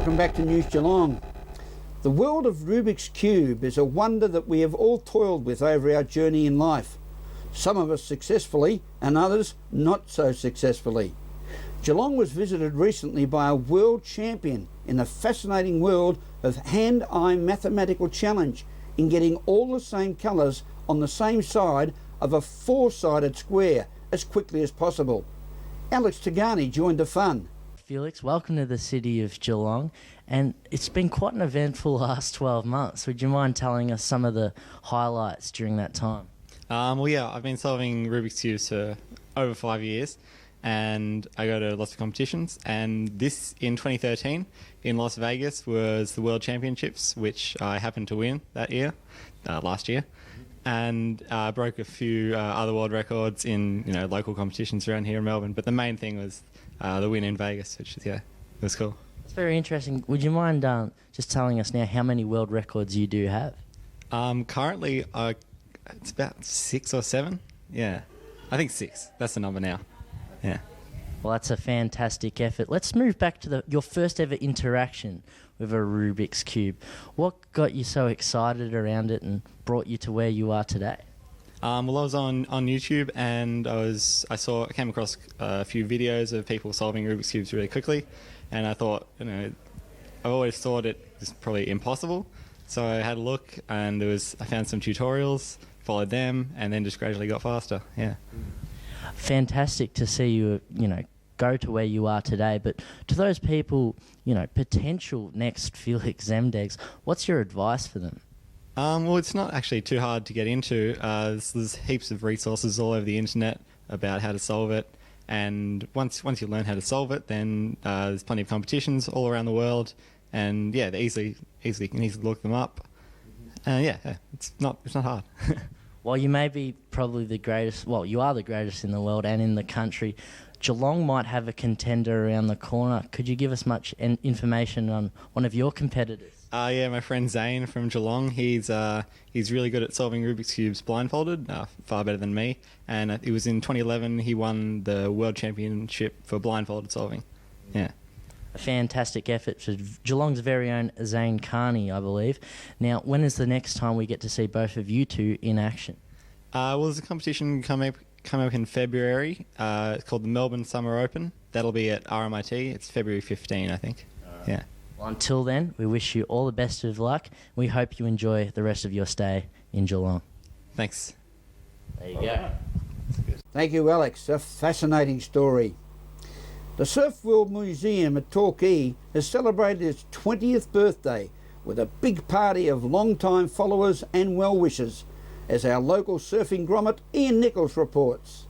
Welcome back to News Geelong. The world of Rubik's Cube is a wonder that we have all toiled with over our journey in life. Some of us successfully and others not so successfully. Geelong was visited recently by a world champion in the fascinating world of hand-eye mathematical challenge in getting all the same colours on the same side of a four-sided square as quickly as possible. Alex Tigani joined the fun. Felix, welcome to the city of Geelong, and it's been quite an eventful last 12 months. Would you mind telling us some of the highlights during that time? Well, yeah, I've been solving Rubik's Cubes for over 5 years, and I go to lots of competitions, and this in 2013 in Las Vegas was the World Championships, which I happened to win that year, last year, and broke a few other world records in local competitions around here in Melbourne, but the main thing was the win in Vegas, which is, it was cool. It's very interesting. Would you mind just telling us now how many world records you do have? Currently, it's about 6 or 7. Yeah, I think 6. That's the number now. Yeah. Well, that's a fantastic effort. Let's move back to your first ever interaction with a Rubik's Cube. What got you so excited around it and brought you to where you are today? Well, I was on YouTube, and I came across a few videos of people solving Rubik's Cubes really quickly, and I thought, I've always thought it was probably impossible. So I had a look, and I found some tutorials, followed them, and then just gradually got faster. Yeah. Fantastic to see you, go to where you are today. But to those people, potential next Felix Zemdegs, what's your advice for them? Well, it's not actually too hard to get into. There's heaps of resources all over the internet about how to solve it, and once you learn how to solve it, then there's plenty of competitions all around the world, and yeah, you can easily look them up. It's not hard. While you may be probably the greatest, well, you are the greatest in the world and in the country, Geelong might have a contender around the corner. Could you give us much information on one of your competitors? Yeah, my friend Zane from Geelong, he's really good at solving Rubik's Cubes blindfolded, far better than me. And it was in 2011 he won the World Championship for blindfolded solving. Yeah. A fantastic effort for Geelong's very own Zane Carney, I believe. Now, when is the next time we get to see both of you two in action? Well, there's a competition coming up in February. It's called the Melbourne Summer Open. That'll be at RMIT. It's February 15, I think. Yeah. Well, until then, we wish you all the best of luck. We hope you enjoy the rest of your stay in Geelong. Thanks. There you go. Thank you, Alex. A fascinating story. The Surf World Museum at Torquay has celebrated its 20th birthday with a big party of long-time followers and well-wishers, as our local surfing grommet Ian Nichols reports.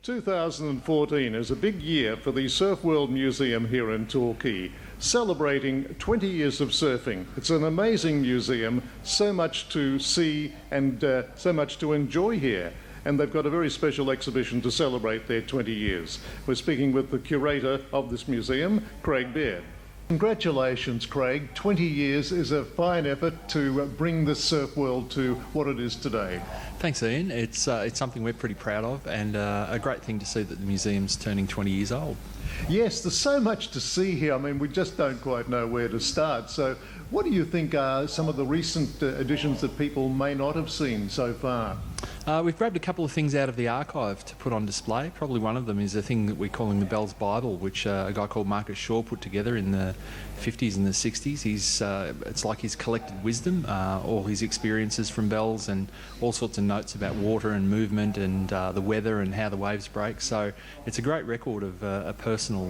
2014 is a big year for the Surf World Museum here in Torquay, celebrating 20 years of surfing. It's an amazing museum, so much to see and so much to enjoy here. And they've got a very special exhibition to celebrate their 20 years. We're speaking with the curator of this museum, Craig Baird. Congratulations, Craig. 20 years is a fine effort to bring the surf world to what it is today. Thanks, Ian. It's something we're pretty proud of, and a great thing to see that the museum's turning 20 years old. Yes, there's so much to see here. I mean, we just don't quite know where to start. So what do you think are some of the recent additions that people may not have seen so far? We've grabbed a couple of things out of the archive to put on display. Probably one of them is a thing that we're calling the Bell's Bible, which a guy called Marcus Shaw put together in the 50s and the 60s. It's like his collected wisdom, all his experiences from bells and all sorts of notes about water and movement and the weather and how the waves break. So it's a great record of a personal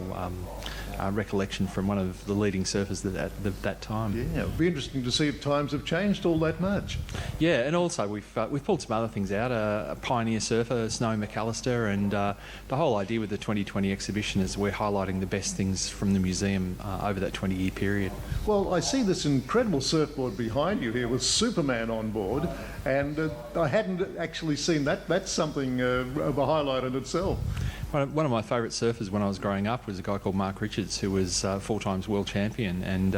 recollection from one of the leading surfers at that time. Yeah, it'll be interesting to see if times have changed all that much. Yeah, and also we've pulled some other things out. A pioneer surfer, Snowy McAllister, and the whole idea with the 2020 exhibition is we're highlighting the best things from the museum over that 20-year period. Well, I see this incredible surfboard behind you here with Superman on board, and I hadn't actually seen that. That's something of a highlight in itself. One of my favourite surfers when I was growing up was a guy called Mark Richards, who was 4 times world champion, and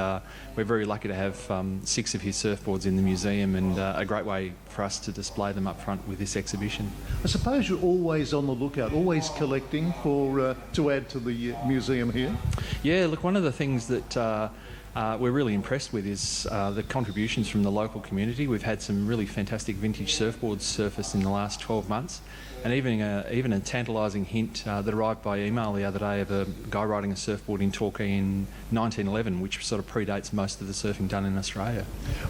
we're very lucky to have 6 of his surfboards in the museum, and a great way for us to display them up front with this exhibition. I suppose you're always on the lookout, always collecting for to add to the museum here? Yeah, look, one of the things that we're really impressed with is the contributions from the local community. We've had some really fantastic vintage surfboards surface in the last 12 months, and even a tantalising hint that arrived by email the other day of a guy riding a surfboard in Torquay in 1911, which sort of predates most of the surfing done in Australia.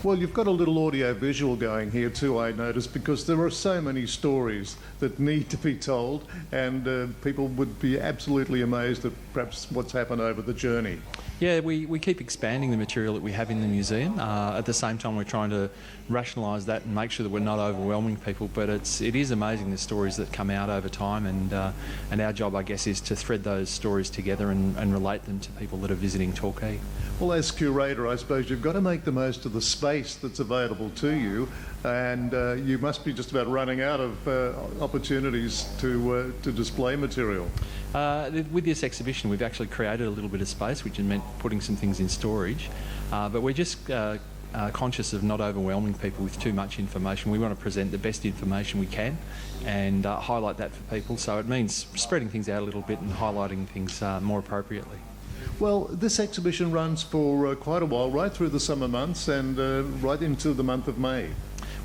Well, you've got a little audio-visual going here too, I noticed, because there are so many stories that need to be told, and people would be absolutely amazed at perhaps what's happened over the journey. Yeah, we keep expanding the material that we have in the museum. At the same time, we're trying to rationalise that and make sure that we're not overwhelming people. But it is amazing the stories that come out over time, and our job, I guess, is to thread those stories together and relate them to people that are visiting Torquay. Well, as curator, I suppose you've got to make the most of the space that's available to you, and you must be just about running out of opportunities to display material. With this exhibition, we've actually created a little bit of space, which has meant putting some things in storage, but we're just conscious of not overwhelming people with too much information. We want to present the best information we can and highlight that for people, so it means spreading things out a little bit and highlighting things more appropriately. Well, this exhibition runs for quite a while, right through the summer months and right into the month of May.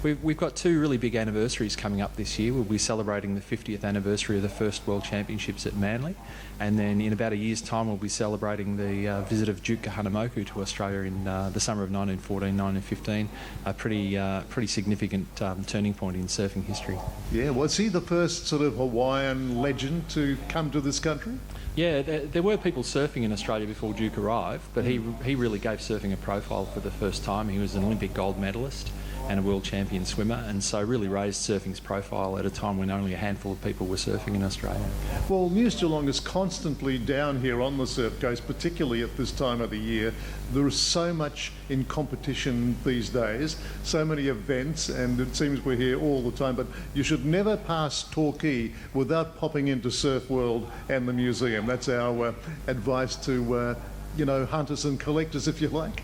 We've got two really big anniversaries coming up this year. We'll be celebrating the 50th anniversary of the first World Championships at Manly, and then in about a year's time we'll be celebrating the visit of Duke Kahanamoku to Australia in the summer of 1914, 1915, a pretty significant turning point in surfing history. Yeah, was he the first sort of Hawaiian legend to come to this country? Yeah, there were people surfing in Australia before Duke arrived, but he really gave surfing a profile for the first time. He was an Olympic gold medalist and a world champion swimmer, and so really raised surfing's profile at a time when only a handful of people were surfing in Australia. Well, News Geelong is constantly down here on the surf coast, particularly at this time of the year. There is so much in competition these days, so many events, and it seems we're here all the time, but you should never pass Torquay without popping into Surf World and the museum. That's our advice to, hunters and collectors, if you like.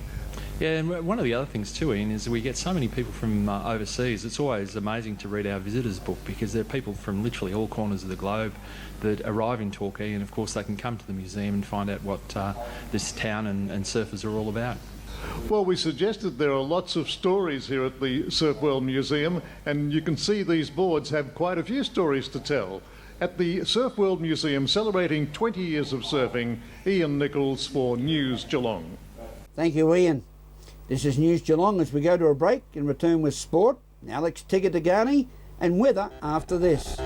Yeah, and one of the other things too, Ian, is we get so many people from overseas. It's always amazing to read our visitors book because there are people from literally all corners of the globe that arrive in Torquay, and of course they can come to the museum and find out what this town and surfers are all about. Well, we suggested there are lots of stories here at the Surf World Museum, and you can see these boards have quite a few stories to tell. At the Surf World Museum, celebrating 20 years of surfing, Ian Nichols for News Geelong. Thank you, Ian. This is News Geelong as we go to a break and return with sport, Alex Tigani and weather after this.